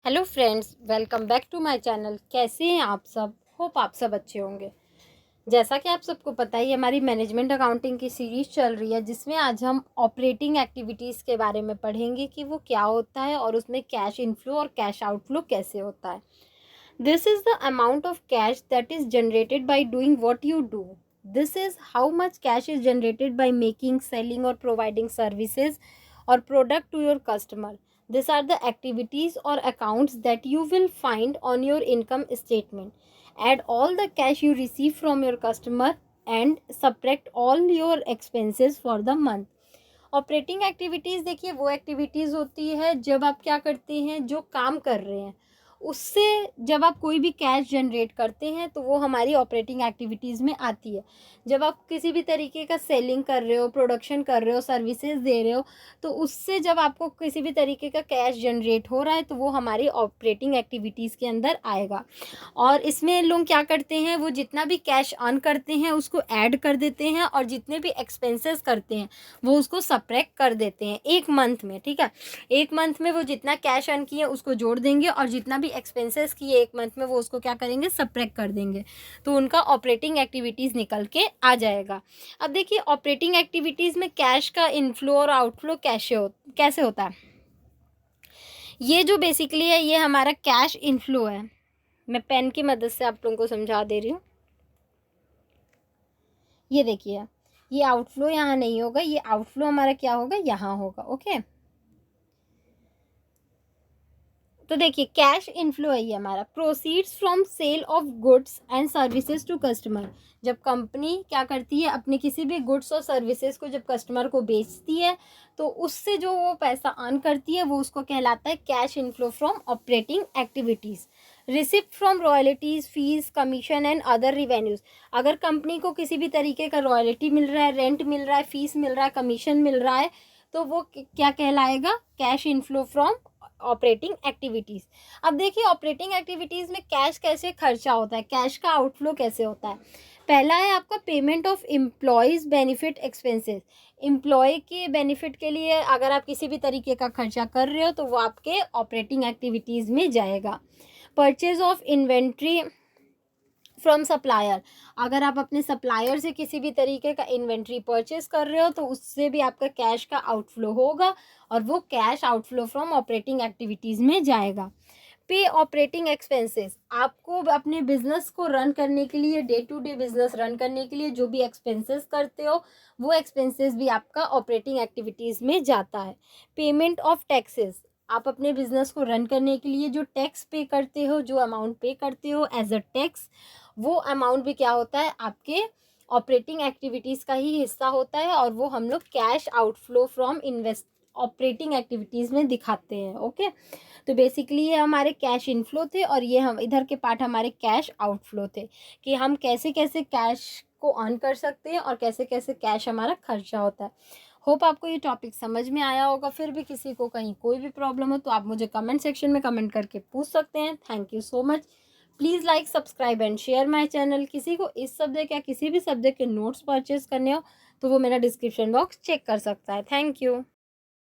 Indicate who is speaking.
Speaker 1: Hello friends, welcome back to my channel. कैसे हैं आप सब? होप आप सब अच्छे होंगे। जैसा कि आप सबको पता ही हमारी मैनेजमेंट अकाउंटिंग की सीरीज चल रही है, जिसमें आज हम ऑपरेटिंग एक्टिविटीज़ के बारे में पढ़ेंगे कि वो क्या होता है और उसमें कैश इनफ्लो और कैश आउटफ्लो कैसे होता है। This is the amount of cash that is generated by doing what you do. This is how much cash is generated by making, selling और providing services or product to your customer. These are the activities or accounts that you will find on your income statement. Add all the cash you receive from your customer and subtract all your expenses for the month. Operating activities देखिए वो activities होती है जब आप क्या करते हैं, जो काम कर रहे हैं उससे जब आप कोई भी कैश जनरेट करते हैं तो वो हमारी ऑपरेटिंग एक्टिविटीज़ में आती है। जब आप किसी भी तरीके का सेलिंग कर रहे हो, प्रोडक्शन कर रहे हो, सर्विसेज दे रहे हो, तो उससे जब आपको किसी भी तरीके का कैश जनरेट हो रहा है तो वो हमारी ऑपरेटिंग एक्टिविटीज़ के अंदर आएगा। और इसमें लोग क्या करते हैं, वो जितना भी कैश अर्न करते हैं उसको ऐड कर देते हैं और जितने भी एक्सपेंसेस करते हैं वो उसको सब्ट्रैक्ट कर देते हैं एक मंथ में। ठीक है, एक मंथ में वो जितना कैश अर्न किए उसको जोड़ देंगे और जितना भी एक्सपेंसेस किए एक मंथ में वो उसको क्या करेंगे, सब्ट्रैक्ट कर देंगे, तो उनका ऑपरेटिंग एक्टिविटीज़ निकल के आ जाएगा। अब देखिए ऑपरेटिंग एक्टिविटीज़ में कैश का इनफ्लो और आउटफ्लो कैसे होता है। ये जो बेसिकली है ये हमारा कैश इनफ्लो है। मैं पेन की मदद से आप लोगों को समझा दे रही हूँ। ये देखिए, ये आउटफ्लो यहाँ नहीं होगा, ये आउटफ्लो हमारा क्या होगा, यहाँ होगा। ओके, तो देखिए कैश इनफ्लो है ये हमारा, proceeds from sale of goods and services to customer. जब कंपनी क्या करती है, अपने किसी भी गुड्स और सर्विसेज को जब कस्टमर को बेचती है तो उससे जो वो पैसा अर्न करती है वो उसको कहलाता है cash inflow from operating activities. Receipt from royalties, fees, commission and other revenues. अगर कंपनी को किसी भी तरीके का रॉयल्टी मिल रहा है, रेंट मिल रहा है, फीस मिल रहा है, कमीशन मिल रहा है, तो वो क्या कहलाएगा, cash inflow from operating activities. अब देखिए ऑपरेटिंग एक्टिविटीज़ में कैश कैसे खर्चा होता है, कैश का आउटफ्लो कैसे होता है। पहला है आपका payment of employees benefit expenses. Employ के बेनिफिट के लिए अगर आप किसी भी तरीके का खर्चा कर रहे हो तो वो आपके ऑपरेटिंग एक्टिविटीज़ में जाएगा। Purchase of inventory from supplier. अगर आप अपने सप्लायर से किसी भी तरीके का इन्वेंट्री परचेस कर रहे हो तो उससे भी आपका कैश का आउटफ्लो होगा और वो cash outflow from operating activities में जाएगा। पे ऑपरेटिंग एक्सपेंसेस, आपको अपने बिजनेस को रन करने के लिए, day to day business run करने के लिए जो भी एक्सपेंसेस करते हो वो एक्सपेंसेस भी आपका ऑपरेटिंग एक्टिविटीज़ में जाता है। पेमेंट ऑफ टैक्सेस, आप अपने बिजनेस को रन करने के लिए जो टैक्स पे करते हो, जो अमाउंट पे करते हो एज अ टैक्स, वो अमाउंट भी क्या होता है, आपके ऑपरेटिंग एक्टिविटीज़ का ही हिस्सा होता है और वो हम लोग cash outflow from invest operating activities में दिखाते हैं। ओके, तो बेसिकली ये हमारे कैश इनफ्लो थे और ये हम इधर के पार्ट हमारे कैश आउटफ्लो थे कि हम कैसे कैसे कैश को अर्न कर सकते हैं और कैसे कैसे कैश हमारा खर्चा होता है। होप आपको ये टॉपिक समझ में आया होगा। फिर भी किसी को कहीं कोई भी प्रॉब्लम हो तो आप मुझे कमेंट सेक्शन में कमेंट करके पूछ सकते हैं। Thank you so much. Please like, subscribe and share my channel. किसी को इस सब्जेक्ट या किसी भी सब्जेक्ट के नोट्स परचेज करने हो तो वो मेरा डिस्क्रिप्शन बॉक्स चेक कर सकता है। Thank you.